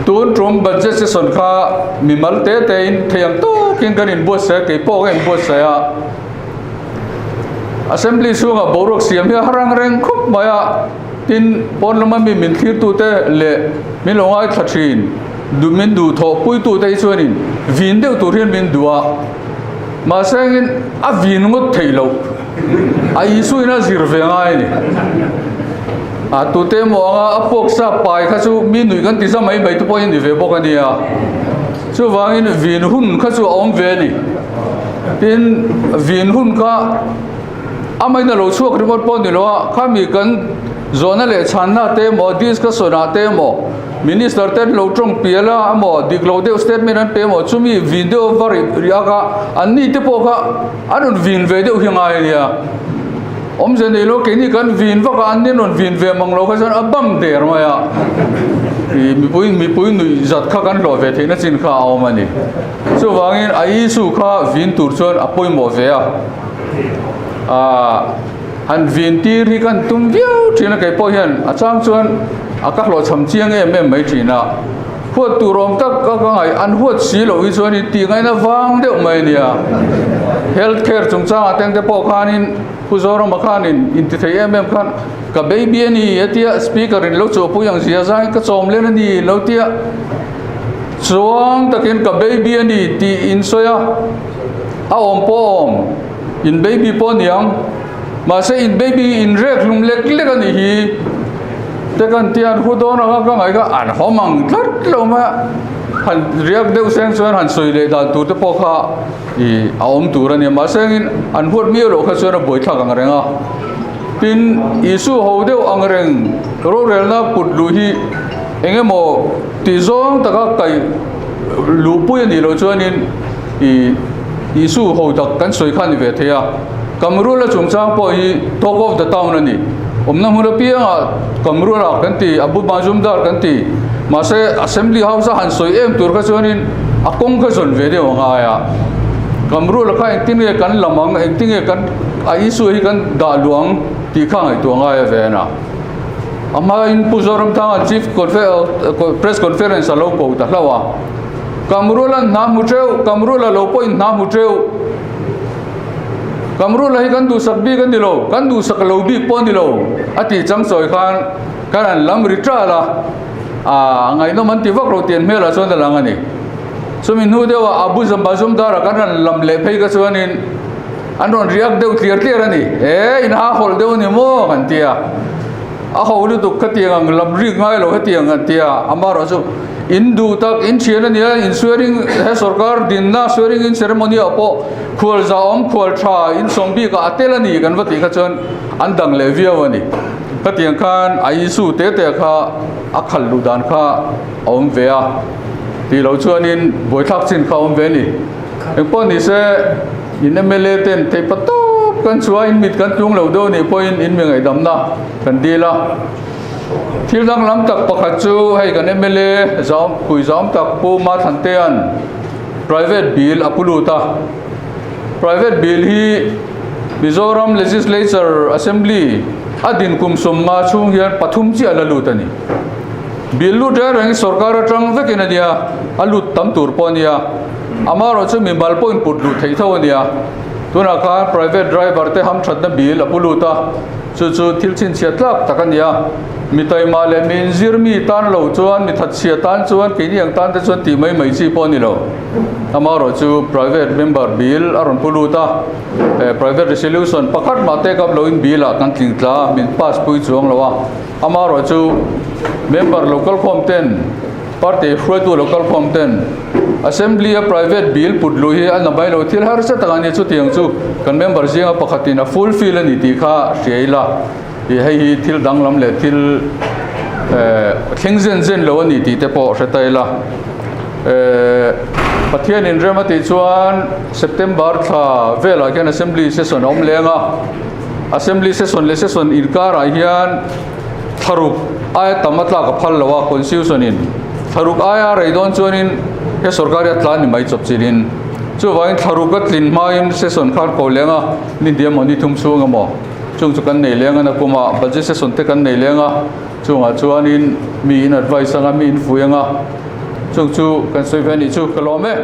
tuôn trùm budget sẽ sồn kha mi mal te te in thiang to kin kan in bot se ke po kan bot se a assembly su nga borok siam hi harang reng khup maya tin pon lama mi min thir tu te le mi longai thathin du min du tho pui tu te chuanin vin deuh tur hian min dua ma sengin a vin ngot theilo a isu ina zirvengai ni a tu te mo anga apok sa pai kha chu mi nui kan ti sa mai bai tu po in ve bok ania chu wangin vin hun kha chu om ve ni tin vin hun ka amai na lo chuak remote pon ni lo kha mi kan zona le channa te mo dis ka sona te mo minister te lo trong piala amo diklo de statement an pe mo chumi video var riaka anni te po kha anun vin ve de hingai nia om je nei lo ke ni kan vin va ka an non vin ve mang lo kha jan abam der ma ya mi pui nui zat kha kan lo ve theina chin kha aw mani chu wangin ai su kha vin tur chon apoi mo ve a han vin tir hi kan tum viau thina kai po hian a chang chuan akak lo cham chiang em mai thina huat tu rom tak ka ngai an huat si lo i chuan ti ngai na wang deuh mai nia healthcare chung chang ateng te po khanin puzoro makhanin in ti thei em khan ka baby ani atia speaker in lo chu pu yang zia zai ka chom len ani lo tia chuang takin ka baby ani ti in soya a om pom in baby pon yang mà sẽ in baby in rek lung lek lek ani hi te kan tian khu do na ka ngai ka an homang tlat lo ma han riak deu seng chuan han soi le da tu te po kha I aom tu ra ni ma seng in an huat mi lo kha chuan boi thak ang renga tin isu ho deu ang reng ro rel na put lu hi engemo ti zong ta ka kai lu pu ni lo chuan in isu ho tak kan soi khan ni ve thea Kamrula chung chang po hi talk of the town ani omna hura pia Kamrula kan ti abu majumdar kan ti ma se assembly house han soi em tur ka chuanin akong ka zon ve de nga ya Kamrula ka tin nge kan lamang tin nge kan ai su hi kan da luang ti kha ngai tu nga ya ve na ama in puzoram ta chief press conference alo ko ta hlawa Kamrula na mu treu Kamrula lo po in na mu treu Kamrula hi kan du sakbi kan dilo kan du sakalo bi pon dilo ati chang soi khan kan lam ritra la ngai no man ti vak ro tien mela chon da lang ani sumin hu dewa abu zambazum dara kan lam le phei ka chuanin anon riak deu clear clear ani in ha hol deu ni mo kan tia a holu du khatiang lam ri ngai lo khatiang an tia amaro chu Indu tak in China ni in swearing he sarkar din na swearing in ceremony apo khol zaom khol tha in sombi ka atela ni kan wati kha chon andang le viawani khatiang khan ai su te kha akhal lu dan kha om vea ti lo chuan in boi thak chin kha om ve ni engpon ni se in mele ten te pato kan chua in mit kan chung lo do ni point in me ngai dam na kan dila Thil dang lam tak pakhat chu hei kan MLA zom kui zom tak pu ma thantean private bill apuluta private bill hi Mizoram legislature assembly adin kum somma chung hian pathum chi alalutani bill lu der rang sarkar atang vekin ania alut tam tur ponia amaro chu mi mal point put lu thei thawania tuna ka private driver te ham thatna bill apuluta chu thil chin chiatlak takania mitai male min zirmi tan lo chuan mi that sia tan chuan ke ni ang tan te chuan ti mai chi poni lo amaro chu private member bill aron puluta private resolution pakhat ma te kap lo in bill a kan tlingtla min pass pui chuang lawa amaro chu member local content party fruit local content assembly a private bill putlu hi an bai lo thil har sa tangani chu tiang chu kan member jinga pakhatina fulfill ani ti kha sheila hei hi thil danglam le thil thingzen lo ani ti te po retaila pathian in remati chuan September tha vela kan assembly session om lenga assembly session le session in kara hian tharuk ay tamatla ka phal lawa constitution in tharuk aya raidon chuanin he sarkari tlan ni mai chop chirin chu wain tharukat lin main session khan ko lenga ni diam oni thum chu ngamo chung chu kan nei lenga na kuma budget session te kan nei lenga chung à chuan in mi in advice anga mi in fuanga chung chu kan soi ve ni chu kalome